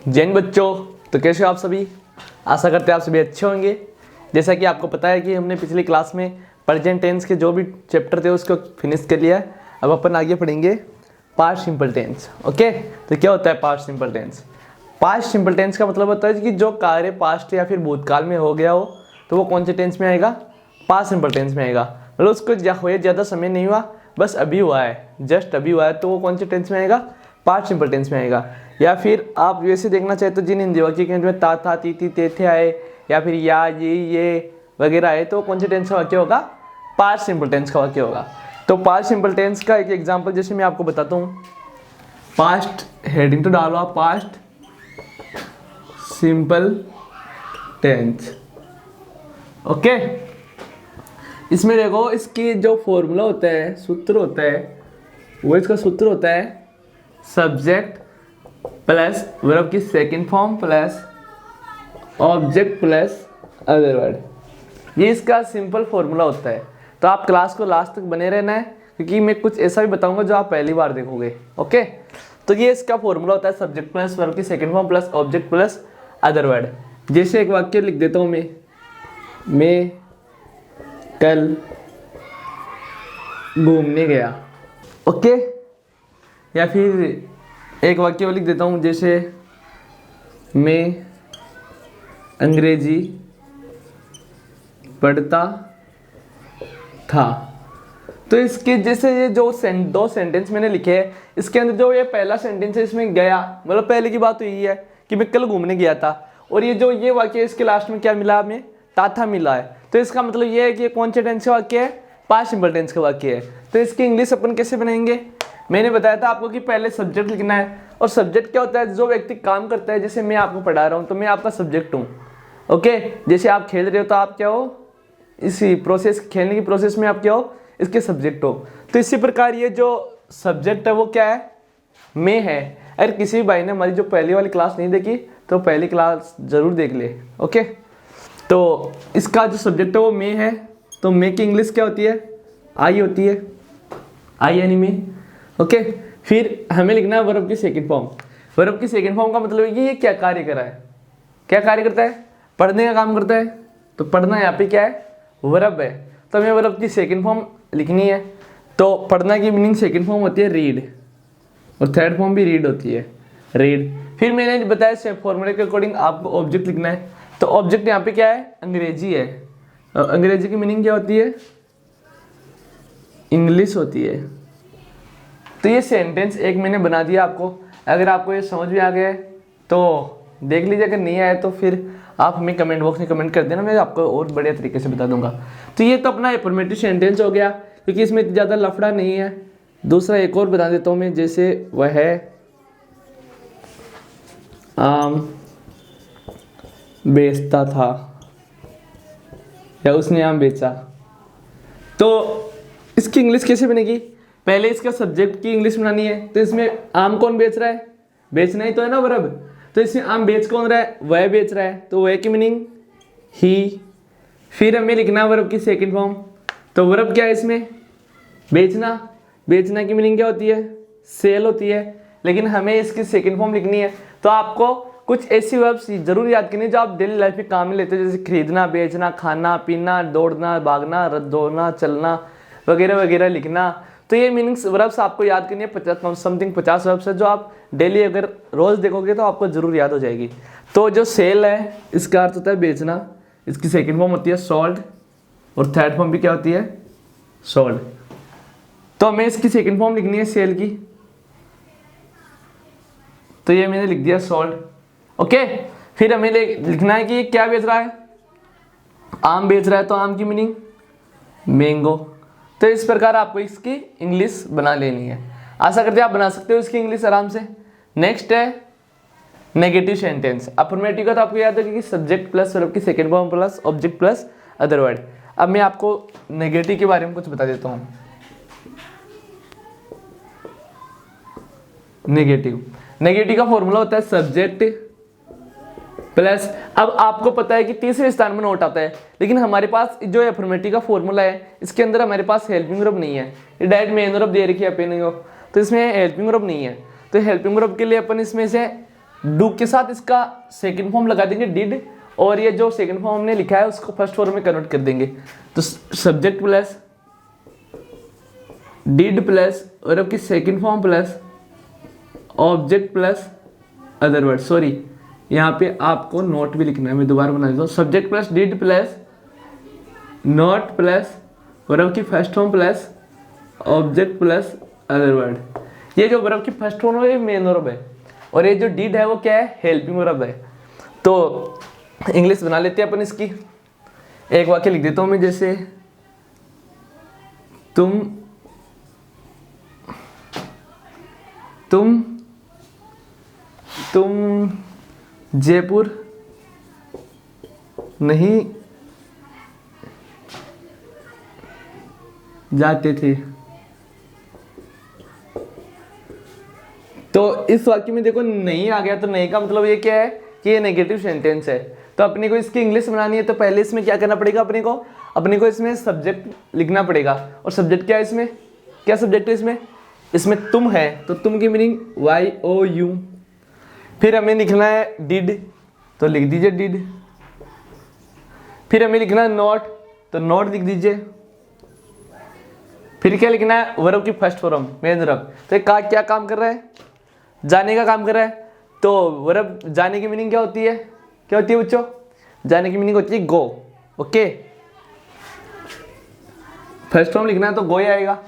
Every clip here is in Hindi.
जैन बच्चों, तो कैसे हो आप सभी। आशा करते हैं आप सभी अच्छे होंगे। जैसा कि आपको पता है कि हमने पिछली क्लास में प्रेजेंट टेंस के जो भी चैप्टर थे उसको फिनिश कर लिया है। अब अपन आगे पढ़ेंगे पास्ट सिंपल टेंस। ओके, तो क्या होता है past simple tense. Past simple tense का मतलब होता है कि जो कार्य पास्ट या फिर भूतकाल में हो गया हो तो वो कौन से टेंस में आएगा, पास्ट सिंपल टेंस में आएगा। मतलब उसको हुए ज़्यादा समय नहीं हुआ, बस अभी हुआ है, जस्ट अभी हुआ है, तो वो कौन से टेंस में आएगा, पास्ट सिंपल टेंस में आएगा। या फिर आप वैसे देखना चाहे तो जिन हिंदी वाक्य के अंत में ता था ती थी ते थे आए या फिर या ये वगैरह आए तो कौन से टेंस का वाक्य होगा, पास्ट सिंपल टेंस का वाक्य होगा। तो पास्ट सिंपल टेंस का एक एग्जांपल जैसे मैं आपको बताता हूँ। पास्ट हेडिंग तो डालो आप, पास्ट सिंपल टेंस। ओके, इसमें देखो इसकी जो फॉर्मूला होता है, सूत्र होता है, वो इसका सूत्र होता है सब्जेक्ट प्लस वर्ब की second form plus object plus other word. ये इसका सिंपल फॉर्मूला होता है। तो आप क्लास को लास्ट तक बने रहना है क्योंकि मैं कुछ ऐसा भी बताऊंगा जो आप पहली बार देखोगे। ओके, तो ये इसका फॉर्मूला होता है सब्जेक्ट प्लस वर्ब की second form plus object plus other word. जैसे एक वाक्य लिख देता हूँ मैं कल घूमने गया। ओके, या फिर एक वाक्य लिख देता हूँ जैसे मैं अंग्रेजी पढ़ता था। तो इसके जैसे ये जो दो सेंटेंस मैंने लिखे हैं, इसके अंदर जो ये पहला सेंटेंस है इसमें गया मतलब पहले की बात तो यही है कि मैं कल घूमने गया था, और ये जो ये वाक्य है इसके लास्ट में क्या मिला, हमें था मिला है। तो इसका मतलब ये है कि ये कौन से टेंस का वाक्य है, पास्ट सिंपल टेंस का वाक्य है। तो इसकी इंग्लिश अपन कैसे बनाएंगे, मैंने बताया था आपको कि पहले सब्जेक्ट लिखना है। और सब्जेक्ट क्या होता है, जो व्यक्ति काम करता है। जैसे मैं आपको पढ़ा रहा हूँ तो मैं आपका सब्जेक्ट हूँ। ओके, जैसे आप खेल रहे हो तो आप क्या हो, इसी प्रोसेस खेलने की प्रोसेस में आप क्या हो, इसके सब्जेक्ट हो। तो इसी प्रकार ये जो सब्जेक्ट है वो क्या है, मैं है। अगर किसी भाई ने हमारी जो पहली वाली क्लास नहीं देखी तो पहली क्लास जरूर देख ले। ओके, तो इसका जो सब्जेक्ट है वो मैं है। तो मैं की इंग्लिश क्या होती है, आई होती है, आई यानी मैं। ओके, फिर हमें लिखना है वर्ब की सेकंड फॉर्म। वर्ब की सेकंड फॉर्म का मतलब है कि ये क्या कार्य कर रहा है, क्या कार्य करता है, पढ़ने का काम करता है। तो पढ़ना यहाँ पे क्या है, वर्ब है। तो हमें वर्ब की सेकंड फॉर्म लिखनी है। तो पढ़ना की मीनिंग सेकंड फॉर्म होती है रीड, और थर्ड फॉर्म भी रीड होती है, रीड। फिर मैंने बताया फॉर्मूले के अकॉर्डिंग आपको ऑब्जेक्ट लिखना है। तो ऑब्जेक्ट यहाँ पे क्या है, अंग्रेजी है। अंग्रेजी की मीनिंग क्या होती है, इंग्लिश होती है। तो ये सेंटेंस एक मैंने बना दिया आपको। अगर आपको ये समझ में आ गया है तो देख लीजिए, अगर नहीं आया तो फिर आप हमें कमेंट बॉक्स में कमेंट कर देना, मैं आपको और बढ़िया तरीके से बता दूंगा। तो ये तो अपना अफर्मेटिव सेंटेंस हो गया क्योंकि इसमें ज़्यादा लफड़ा नहीं है। दूसरा एक और बता देता हूँ मैं, जैसे वह है आम बेचता था या उसने आम बेचा। तो इसकी इंग्लिश कैसे बनेगी, पहले इसका सब्जेक्ट की इंग्लिश बनानी है। तो इसमें आम कौन बेच रहा है, बेचना ही तो है ना वर्ब। तो इसमें आम बेच कौन रहा है, वह बेच रहा है। तो वह की मीनिंग ही। फिर हमें लिखना वर्ब की सेकंड फॉर्म। तो वर्ब क्या है इसमें, बेचना। बेचना की मीनिंग क्या होती है, सेल होती है। लेकिन हमें इसकी सेकंड फॉर्म लिखनी है। तो आपको कुछ ऐसी वर्ब्स जरूर याद करनी जो आप डेली लाइफ में काम में लेते हो, जैसे खरीदना, बेचना, खाना पीना, दौड़ना, भागना, दौड़ना, चलना वगैरह वगैरह लिखना। तो ये मीनिंग्स वर्ब्स आपको याद करनी है। 50 वर्ब्स है जो आप डेली अगर रोज देखोगे तो आपको जरूर याद हो जाएगी। तो जो सेल है इसका अर्थ होता है बेचना, इसकी सेकंड फॉर्म होती है सोल्ड, और थर्ड फॉर्म भी क्या होती है, सोल्ड। तो हमें इसकी सेकंड फॉर्म लिखनी है सेल की। तो ये मैंने लिख दिया सोल्ड। ओके, फिर हमें लिखना है कि क्या बेच रहा है, आम बेच रहा है। तो आम की मीनिंग मैंगो। तो इस प्रकार आपको इसकी इंग्लिश बना लेनी है। आशा करते हैं आप बना सकते हो इसकी इंग्लिश आराम से। नेक्स्ट है नेगेटिव सेंटेंस। अफर्मेटिव का तो आपको याद है कि सब्जेक्ट प्लस वर्ब की second form plus object plus other word. अब मैं आपको नेगेटिव के बारे में कुछ बता देता हूँ। नेगेटिव का फॉर्मूला होता है सब्जेक्ट प्लस, अब आपको पता है कि तीसरे स्थान में नोट आता है, लेकिन हमारे पास जो अफर्मेटिव का फॉर्मूला है इसके अंदर हमारे पास हेल्पिंग वर्ब नहीं है। ये डायरेक्ट मेन वर्ब दे रखी है, तो इसमें हेल्पिंग वर्ब नहीं है। तो हेल्पिंग वर्ब के लिए अपन इसमें से डू के साथ इसका सेकंड फॉर्म लगा देंगे डिड, और ये जो सेकंड फॉर्म हमने लिखा है उसको फर्स्ट फॉर्म में कन्वर्ट कर देंगे। तो subject plus did plus verb की second form plus object plus other word. Sorry, यहाँ पे आपको नोट भी लिखना है, मैं दोबारा बना देता हूँ। Subject plus did plus not plus verb की first form plus object plus other word. ये जो वर्ब की फर्स्ट फॉर्म है ये मेन वर्ब है, और ये जो डिड है वो क्या है, हेल्पिंग वर्ब है। तो इंग्लिश बना लेते हैं अपन इसकी। एक वाक्य लिख देता हूं मैं, जैसे तुम जयपुर नहीं जाते थे। तो इस वाक्य में देखो नहीं आ गया, तो नहीं का मतलब ये क्या है कि ये नेगेटिव सेंटेंस है। तो अपने को इसकी इंग्लिश बनानी है, तो पहले इसमें क्या करना पड़ेगा, अपने को इसमें सब्जेक्ट लिखना पड़ेगा। और सब्जेक्ट क्या है इसमें, क्या सब्जेक्ट है इसमें तुम है, तो तुम की मीनिंग YOU। फिर हमें लिखना है डिड, तो लिख दीजिए डिड। फिर हमें लिखना है नॉट, तो नॉट लिख दीजिए। फिर क्या लिखना है, वर्ब की फर्स्ट फॉर्म मेन वर्ब। तो क्या काम कर रहा है, जाने का काम कर रहा है। तो वर्ब जाने की मीनिंग क्या होती है, बच्चों, जाने की मीनिंग होती है गो। ओके, फर्स्ट फॉर्म लिखना है तो गो ही आएगा,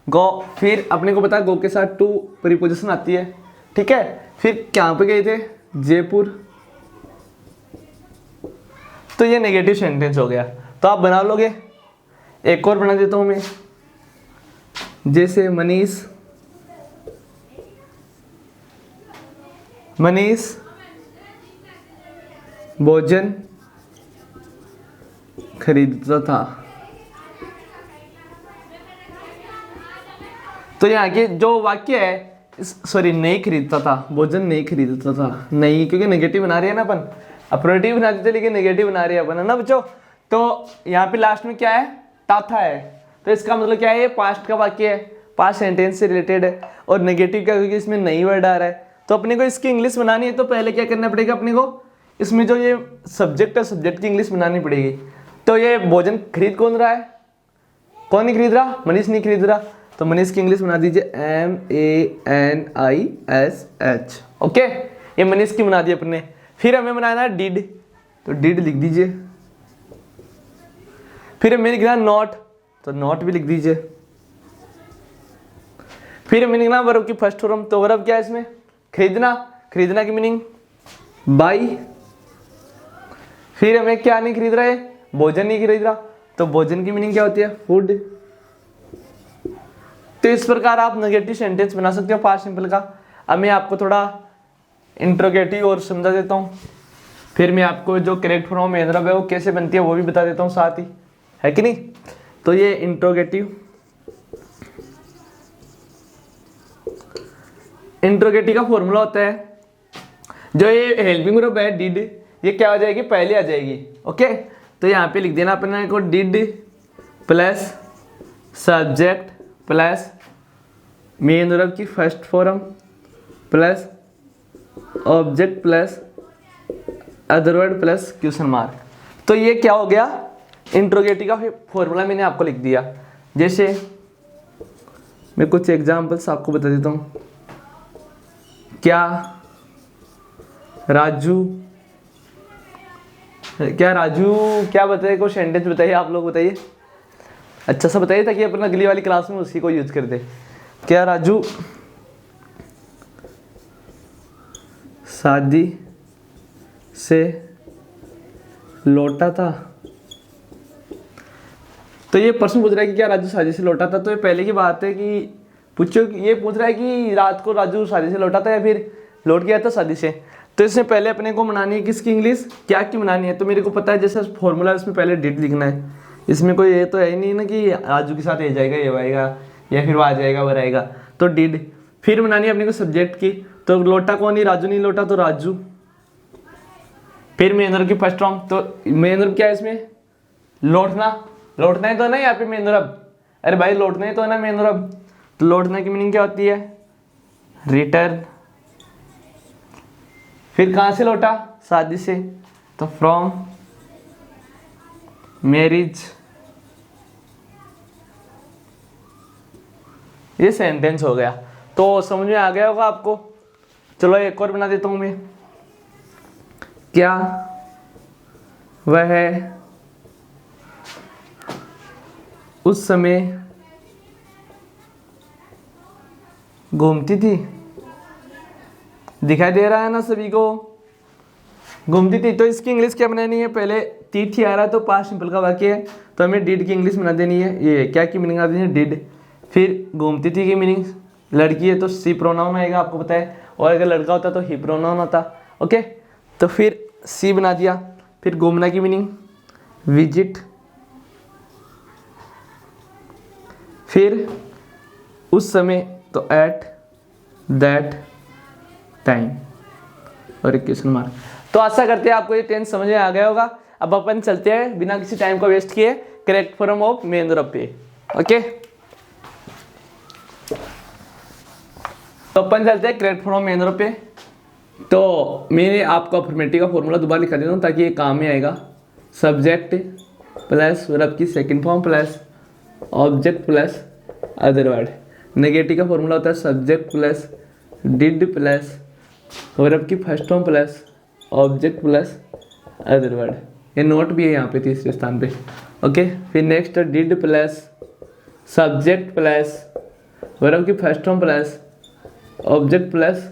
गो। फिर अपने को पता है गो के साथ टू प्रीपोजिशन आती है, ठीक है। फिर क्या पे गए थे, जयपुर। तो ये नेगेटिव सेंटेंस हो गया। तो आप बना लोगे। एक और बना देता हूं मैं, जैसे मनीष भोजन खरीदता था। तो यहाँ के जो वाक्य है, सॉरी नहीं खरीदता था, भोजन नहीं खरीदता था, नहीं, क्योंकि नेगेटिव बना रही है ना अपन। अपोजिटिव बना देते लेकिन नेगेटिव बना रही है अपन, है ना बच्चों। तो यहाँ पे लास्ट में क्या है, था है। तो इसका मतलब क्या है, ये पास्ट का वाक्य है, पास्ट सेंटेंस से रिलेटेड है। और नेगेटिव क्या, क्योंकि इसमें नहीं वर्ड आ रहा है। तो अपने को इसकी इंग्लिश बनानी है, तो पहले क्या करना पड़ेगा अपने को, इसमें जो ये सब्जेक्ट है, सब्जेक्ट की इंग्लिश बनानी पड़ेगी। तो ये भोजन खरीद कौन रहा है, कौन नहीं खरीद रहा, मनीष नहीं खरीद रहा। तो मनीष की इंग्लिश बना दीजिए MANISH। ओके, ये मनीष की बना दी अपने। फिर हमें बनाना है डिड, तो डिड लिख दीजिए। फिर हमें लिखना नॉट, तो नॉट भी लिख दीजिए। फिर हमें लिखना वर्ब की फर्स्ट फॉर्म, तो वर्ब क्या है इसमें, खरीदना, खरीदना की मीनिंग बाई। फिर हमें क्या नहीं खरीद रहा है, भोजन नहीं खरीद रहा, तो भोजन की मीनिंग क्या होती है, फूड। तो इस प्रकार आप नेगेटिव सेंटेंस बना सकते हो पास्ट सिंपल का। अब मैं आपको थोड़ा इंट्रोगेटिव और समझा देता हूँ। फिर मैं आपको जो करेक्ट फॉर्म मेन वर्ब है वो कैसे बनती है वो भी बता देता हूँ साथ ही, है कि नहीं। तो ये इंट्रोगेटिव का फॉर्मूला होता है, जो ये हेल्पिंग वर्ब है डिड, ये क्या हो जाएगी, पहले आ जाएगी। ओके, तो यहाँ पे लिख देना अपने को did plus subject plus main verb की first form plus object plus other word plus question mark. तो ये क्या हो गया, इंट्रोगेटिव का फॉर्मूला मैंने आपको लिख दिया। जैसे मैं कुछ एग्जांपल्स आपको बता देता हूँ। क्या राजू क्या बताइए, कोई सेंटेंस बताइए, आप लोग बताइए, अच्छा सा बताइए ताकि अपन अगली वाली क्लास में उसी को यूज कर दे। क्या राजू शादी से लौटा था। तो ये प्रश्न पूछ रहा है कि क्या राजू शादी से लौटा था। तो ये पहले की बात है कि पूछो, ये पूछ रहा है कि रात को राजू शादी से लौटा था या फिर लौट गया था शादी से। तो इससे पहले अपने को बनानी है किसकी इंग्लिश, क्या की बनानी है। तो मेरे को पता है जैसे फॉर्मूला इसमें पहले डिड लिखना है। इसमें कोई ये तो है ही नहीं ना कि राजू के साथ ये जाएगा ये आएगा या फिर वो आ जाएगा वो रहेगा। तो डिड, फिर बनानी है अपने को सब्जेक्ट की। तो लौटा कौन ही, राजू नहीं लौटा तो राजू। फिर मेन वर्ब की फर्स्ट फॉर्म, तो मेन वर्ब क्या है इसमें, लौटना, लौटना ही तो ना यहाँ पे मेन वर्ब, अरे भाई लौटना ही तो है ना मेन वर्ब। तो लौटने की मीनिंग क्या होती है, रिटर्न। फिर कहाँ से लौटा, शादी से, तो फ्रॉम मैरिज। ये सेंटेंस हो गया। तो समझ में आ गया होगा आपको। चलो एक और बना देता हूं मैं। क्या वह उस समय घूमती थी। दिखाई दे रहा है ना सभी को, घूमती थी। तो इसकी इंग्लिश क्या बनानी है, पहले थी आ रहा है तो पास्ट सिंपल का वाक्य है, तो हमें डिड की इंग्लिश बना देनी है। ये क्या की मीनिंग आ देनी है, डिड। फिर घूमती थी की मीनिंग, लड़की है तो सी प्रोनाउन आएगा, आपको पता है, और अगर लड़का होता तो ही प्रोनाउन होता। ओके, तो फिर सी बना दिया। फिर घूमना की मीनिंग विजिट। फिर उस समय तो एट दैट टाइम, और एक क्वेश्चन मार्क। तो आशा करते हैं आपको ये टेंस समझ में आ गया होगा। अब अपन चलते हैं बिना किसी टाइम को वेस्ट किए correct form of main verb पे। ओके, तो अपन चलते हैं correct form of main verb पे। तो मैंने आपको अफर्मेटिव का फॉर्मूला दोबारा लिखा देता हूँ ताकि ये काम में आएगा। सब्जेक्ट प्लस वर्ब की second form plus object plus other word. Negative का फॉर्मूला होता है subject plus did plus verb की first form plus object plus other word. ये नोट भी है यहाँ पे तीसरे स्थान पे। ओके, फिर next did plus subject plus verb की first form plus object plus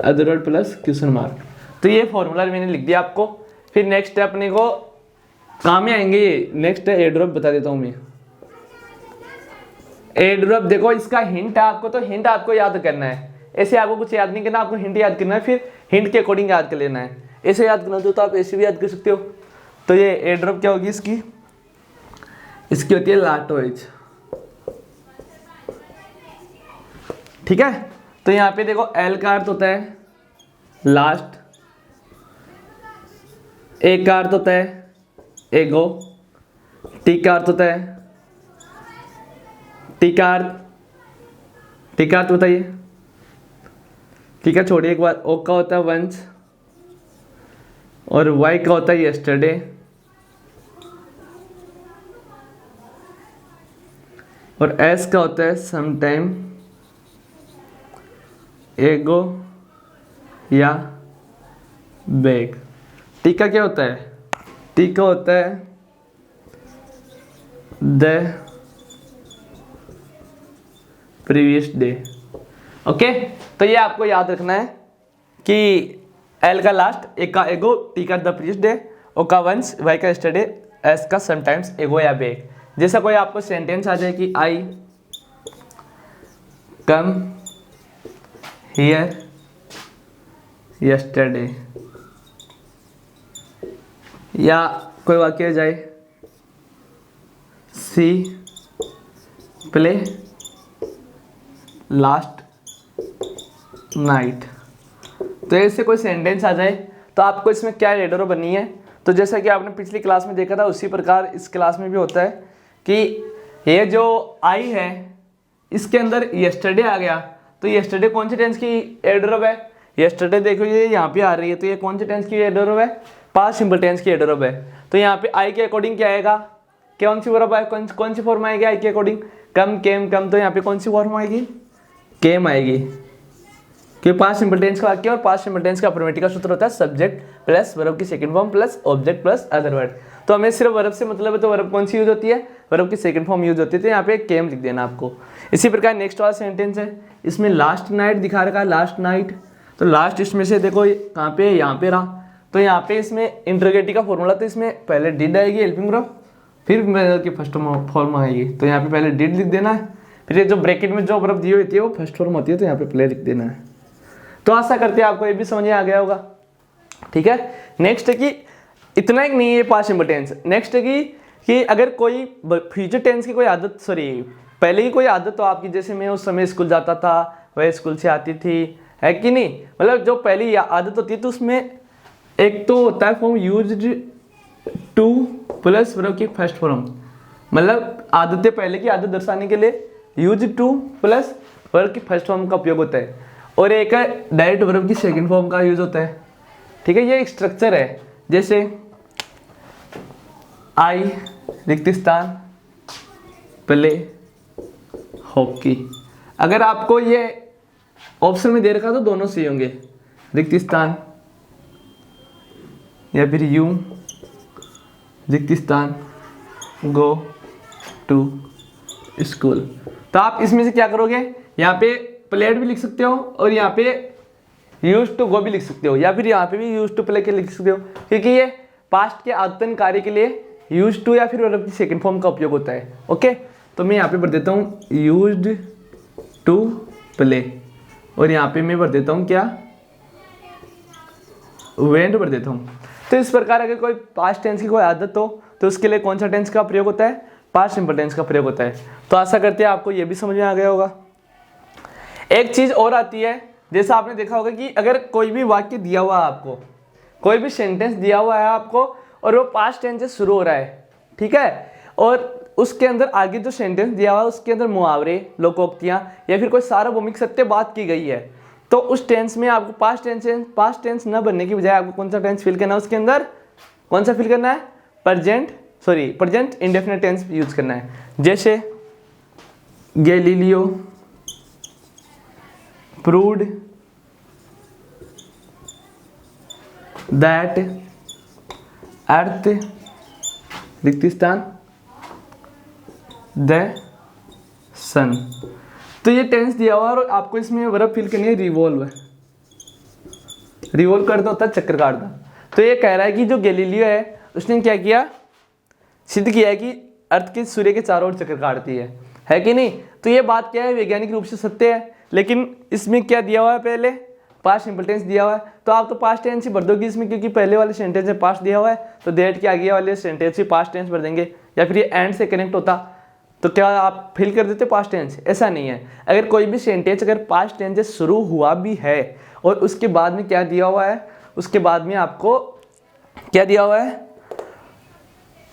other word plus question mark. तो ये फॉर्मूला मैंने लिख दिया आपको। फिर नेक्स्ट है अपने को काम में आएंगे ये। नेक्स्ट है एडवर्ब, बता देता हूँ मैं। एडवर्ब देखो इसका हिंट है आपको, तो हिंट आपको याद करना है। ऐसे आपको कुछ याद नहीं करना, आपको हिंट याद करना है, फिर हिंट के अकॉर्डिंग याद कर लेना है। ऐसे याद करना तो आप ऐसे भी याद कर सकते हो। तो ये एडवर्ब क्या होगी इसकी, इसकी होती है लास्ट वॉइस। ठीक है, तो यहाँ पे देखो एल का अर्थ होता है लास्ट, ए का अर्थ होता है एगो, टी का अर्थ होता है, टी का अर्थ बताइए, ठीक है छोड़िए एक बार। ओ का होता है वंस, और वाई का होता है यस्टरडे, और एस का होता है समटाइम, एगो या बैग। टी का क्या होता है, टी का होता है द प्रीवियस डे। ओके, तो ये आपको याद रखना है कि एल का लास्ट, ए का एगो, टी का द प्रीवियस डे, ओ का वंस, वाई का यस्टरडे, एस का समटाइम्स, एगो या बैग। जैसा कोई आपको सेंटेंस आ जाए कि आई कम हियर यस्टरडे, या कोई वाक्य आ जाए सी प्ले लास्ट नाइट। तो ऐसे कोई सेंटेंस आ जाए तो आपको इसमें क्या एडवर्ब बननी है। तो जैसा कि आपने पिछली क्लास में देखा था उसी प्रकार इस क्लास में भी होता है कि ये जो आई है इसके अंदर यस्टरडे आ गया, तो यस्टरडे कौन से टेंस की एडवर्ब है, यस्टरडे देखो ये यहाँ पे आ रही है, तो ये कौन से टेंस की एडवर्ब है, पास्ट सिंपल टेंस की एडवर्ब है। तो यहाँ पे आई के अकॉर्डिंग क्या आएगा, कौन सी वर्ब है, कौन सी फॉर्म आएगी आई के अकॉर्डिंग, कम केम कम, तो यहाँ पे कौन सी फॉर्म आएगी, केम आएगी, क्योंकि पास्ट सिंपल टेंस का वाक्य और पास्ट सिंपल टेंस का अफर्मेटिव का सूत्र होता है सब्जेक्ट प्लस वर्ब की second form plus object plus other word. तो हमें सिर्फ वर्ब से मतलब है, तो वर्ब कौन सी यूज होती है, वर्ब की सेकंड फॉर्म यूज होती है, तो यहाँ पे केम लिख देना आपको। इसी प्रकार नेक्स्ट वाला सेंटेंस है, इसमें लास्ट नाइट दिखा रखा है, लास्ट नाइट, तो लास्ट इसमें से देखो कहाँ पे, यहाँ पे रहा, तो यहाँ पे इसमें इंटरोगेटिव का फॉर्मूला, तो इसमें पहले डिड आएगी हेल्पिंग वर्ब, फिर वर्ब की फर्स्ट फॉर्म आएगी, तो यहाँ पे पहले डिड लिख देना है, फिर ये जो ब्रैकेट में जो वर्ब दी होती है वो फर्स्ट फॉर्म होती है, तो यहाँ पे प्ले लिख देना है। तो आशा करते हैं आपको ये भी समझ में आ गया होगा। ठीक है, नेक्स्ट है कि इतना ही नहीं है पास्ट सिंपल टेंस, नेक्स्ट है कि अगर कोई फ्यूचर टेंस की कोई आदत, सॉरी पहले की कोई आदत तो आपकी, जैसे मैं उस समय स्कूल जाता था, वह स्कूल से आती थी, है कि नहीं, मतलब जो पहली आदत होती है तो उसमें एक तो होता है form used two plus verb की फर्स्ट फॉर्म, मतलब आदतें पहले की आदत दर्शाने के लिए यूज्ड टू प्लस वर्ब की फर्स्ट फॉर्म का उपयोग होता है। और एक है डायरेक्ट वर्ब की सेकंड फॉर्म का यूज होता है। ठीक है, ये एक स्ट्रक्चर है। जैसे आई रिक्त स्थान प्ले हॉकी। अगर आपको ये ऑप्शन में दे रखा तो दोनों सही होंगे, रिक्त स्थान या फिर यू रिक्त स्थान गो टू स्कूल। तो आप इसमें से क्या करोगे, यहाँ पे प्लेड भी लिख सकते हो और यहाँ पे यूज टू गो भी लिख सकते हो, या फिर यहाँ पे भी यूज टू प्ले के लिख सकते हो, क्योंकि ये पास्ट के आवर्तन कार्य के लिए यूज टू या फिर वर्ब की सेकंड फॉर्म का उपयोग होता है। ओके, तो मैं यहाँ पे भर देता हूँ यूज्ड टू प्ले, और यहाँ पे मैं भर देता हूँ क्या, वेंट भर देता हूँ। तो इस प्रकार अगर कोई पास्ट टेंस की कोई आदत हो तो उसके लिए कौन सा टेंस का प्रयोग होता है, पास्ट सिंपल टेंस का प्रयोग होता है। तो आशा करते हैं आपको ये भी समझ में आ गया होगा। एक चीज और आती है, जैसा आपने देखा होगा कि अगर कोई भी वाक्य दिया हुआ है आपको, कोई भी सेंटेंस दिया हुआ है आपको और वो पास्ट टेंस से शुरू हो रहा है, ठीक है, और उसके अंदर आगे जो सेंटेंस दिया हुआ है उसके अंदर मुहावरे, लोकोक्तियां या फिर कोई सार्वभौमिक सत्य बात की गई है, तो उस टेंस में आपको पास्ट टेंस न बनने की बजाय आपको कौन सा टेंस फिल करना है, उसके अंदर कौन सा फिल करना है, प्रेजेंट इंडेफिनिट टेंस यूज करना है। जैसे गैलीलियो प्रूव्ड दैट अर्थ रिक्त स्थान द सन। तो ये टेंस दिया हुआ है और आपको इसमें वर्ब फिल करनी है रिवॉल्व। रिवॉल्व करता होता है चक्कर काटना। तो ये कह रहा है कि जो गैलीलियो है उसने क्या किया, सिद्ध किया है कि अर्थ के सूर्य के चारों ओर चक्कर काटती है कि नहीं। तो ये बात क्या है, वैज्ञानिक रूप से सत्य है, लेकिन इसमें क्या दिया हुआ है, पहले पास्ट सिंपल टेंस दिया हुआ है, तो आप तो पास्ट टेंस ही भर दोगे इसमें, क्योंकि पहले वाले सेंटेंस में पास्ट दिया हुआ है, तो दैट के आगे वाले सेंटेंस ही पास्ट टेंस भर देंगे, या फिर ये एंड से कनेक्ट होता तो क्या आप फिल कर देते पास्ट टेंस। ऐसा नहीं है, अगर कोई भी सेंटेंस अगर पास्ट टेंस से शुरू हुआ भी है और उसके बाद में क्या दिया हुआ है, उसके बाद में आपको क्या दिया हुआ है,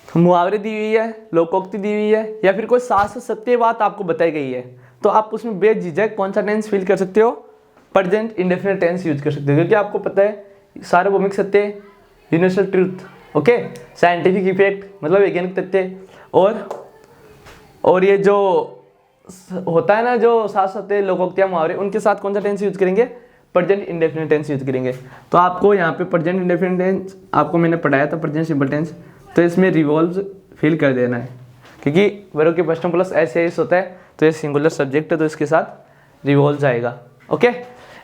मुहावरे दी हुई है, लोकोक्ति दी हुई है, या फिर कोई शास्त्र सत्य बात आपको बताई गई है, तो आप उसमें बेझिझक कौन सा टेंस फिल कर सकते हो, प्रेजेंट इंडेफिनिट टेंस यूज कर सकते हो, क्योंकि आपको पता है सार्वभौमिक सत्य, universal truth, okay, scientific effect मतलब वैज्ञानिक तथ्य, और ये जो होता है ना जो शास्त्र सत्य, लोकोक्तियां, मुहावरे, उनके साथ कौन सा टेंस यूज करेंगे, प्रेजेंट इंडेफिनिट टेंस यूज करेंगे। तो आपको यहाँ पे प्रेजेंट इंडेफिनिट टेंस आपको मैंने पढ़ाया था, प्रेजेंट सिंपल टेंस, तो इसमें रिवॉल्व फिल कर देना है, क्योंकि वर्ब के फर्स्ट प्लस एस होता है, तो ये सिंगुलर सब्जेक्ट है, तो इसके साथ रिवॉल्व जाएगा। ओके,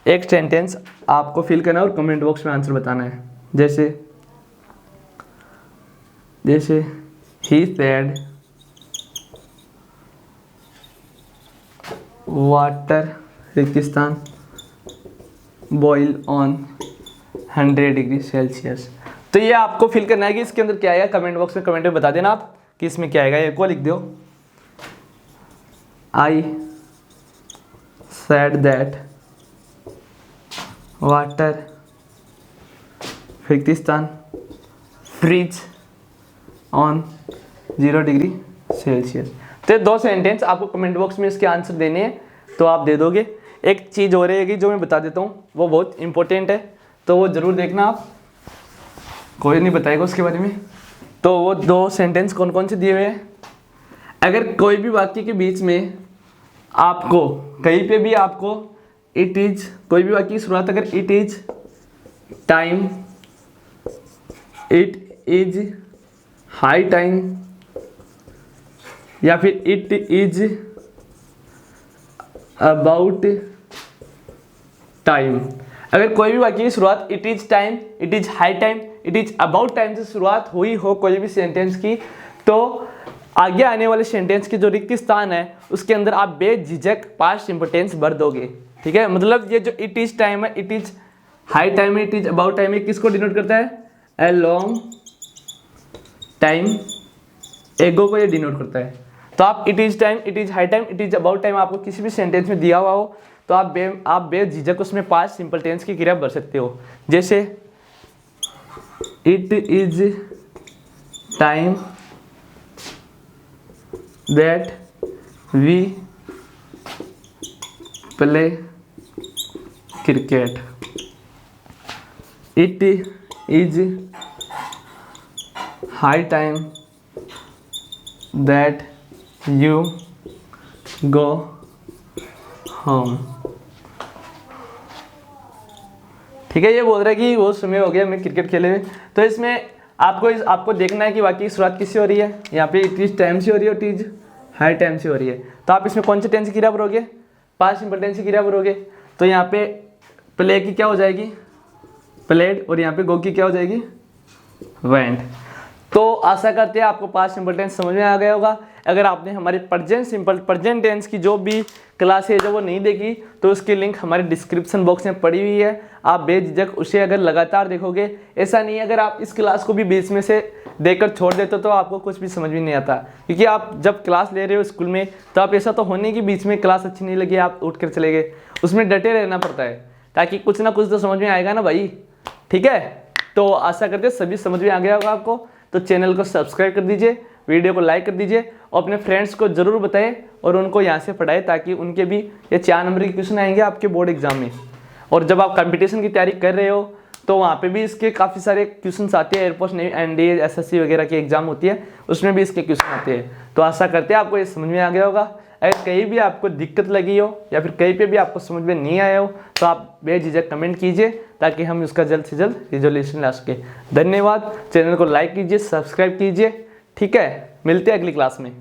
एक सेंटेंस आपको फिल करना है और कमेंट बॉक्स में आंसर बताना है। जैसे ही सेड वाटर रिक्त स्थान बॉयल ऑन 100 डिग्री सेल्सियस। तो ये आपको फिल करना है कि इसके अंदर क्या आएगा, कमेंट बॉक्स में कमेंट में बता देना आप कि इसमें क्या आएगा। ये को लिख दो, आई सेड दैट वाटर रिक्त स्थान फ्रीज ऑन 0 डिग्री सेल्सियस। तो 2 सेंटेंस आपको कमेंट बॉक्स में इसके आंसर देने हैं, तो आप दे दोगे। एक चीज़ हो रहेगी जो मैं बता देता हूँ, वो बहुत इंपॉर्टेंट है, तो वो ज़रूर देखना आप, कोई नहीं बताएगा उसके बारे में। तो वो 2 सेंटेंस कौन कौन से दिए हुए हैं, अगर कोई भी वाक्य के बीच में आपको कहीं पे भी आपको इट इज, कोई भी वाक्य की शुरुआत अगर it is time, it is high time, या फिर इट इज अबाउट टाइम, अगर कोई भी वाक्य की शुरुआत it is time, it is high time, it is about time से शुरुआत हुई हो कोई भी सेंटेंस की, तो आगे आने वाले सेंटेंस के जो रिक्त स्थान है उसके अंदर आप बेझिझक पास्ट सिंपल टेंस भर दोगे। ठीक है, मतलब ये जो इट इज टाइम है, इट इज हाई टाइम है, इट इज अबाउट टाइम है, किसको डिनोट करता है, ए लॉन्ग टाइम एगो को ये डिनोट करता है। तो आप it is time, it is high time, it is about time आपको किसी भी सेंटेंस में दिया हुआ हो तो आप बेझिझक उसमें पास्ट सिंपल टेंस की क्रिया भर सकते हो। जैसे it is time that we play cricket. It is high time that you go home. ठीक है, ये बोल रहा है कि वो समय हो गया मैं क्रिकेट खेले हुए। तो इसमें आपको देखना है कि वाकई शुरुआत किससे हो रही है। यहाँ पे इट इज टाइम से हो रही है और इट इज हाई टाइम से हो रही है। तो आप इसमें कौन से टेंस की क्रिया भरोगे? पास्ट सिंपल टेंस की क्रिया भरोगे। तो यहाँ पे प्ले की क्या हो जाएगी? प्लेड। और यहाँ पे गो की क्या हो जाएगी? वेंट। तो आशा करते हैं आपको पास्ट सिंपल टेंस समझ में आ गया होगा। अगर आपने हमारे प्रेजेंट टेंस की जो भी क्लास है जो वो नहीं देखी तो उसकी लिंक हमारे डिस्क्रिप्शन बॉक्स में पड़ी हुई है। आप बेझिझक उसे अगर लगातार देखोगे, ऐसा नहीं है अगर आप इस क्लास को भी बीच में से देखकर छोड़ देते हो तो आपको कुछ भी समझ में नहीं आता। क्योंकि आप जब क्लास ले रहे हो स्कूल में तो आप ऐसा तो होने की बीच में क्लास अच्छी नहीं लगी आप उठ कर चले गए, उसमें डटे रहना पड़ता है ताकि कुछ ना कुछ तो समझ में आएगा ना भाई। ठीक है, तो आशा करते सभी समझ में आ गया होगा आपको। तो चैनल को सब्सक्राइब कर दीजिए, वीडियो को लाइक कर दीजिए और अपने फ्रेंड्स को जरूर बताएं और उनको यहाँ से पढ़ाएं ताकि उनके भी ये 4 नंबर के क्वेश्चन आएंगे आपके बोर्ड एग्जाम में। और जब आप कंपटीशन की तैयारी कर रहे हो तो वहाँ पे भी इसके काफ़ी सारे क्वेश्चन आते हैं। एयरफोर्स, नेवी, एनडीए, एसएससी वगैरह की एग्जाम होती है, उसमें भी इसके क्वेश्चन आते हैं। तो आशा करते हैं आपको ये समझ में आ गया होगा। अगर कहीं भी आपको दिक्कत लगी हो या फिर कहीं पे भी आपको समझ में नहीं आया हो तो आप बेझिझक कमेंट कीजिए ताकि हम उसका जल्द से जल्द रिजोल्यूशन ला सके। धन्यवाद। चैनल को लाइक कीजिए, सब्सक्राइब कीजिए। ठीक है, मिलते हैं अगली क्लास में।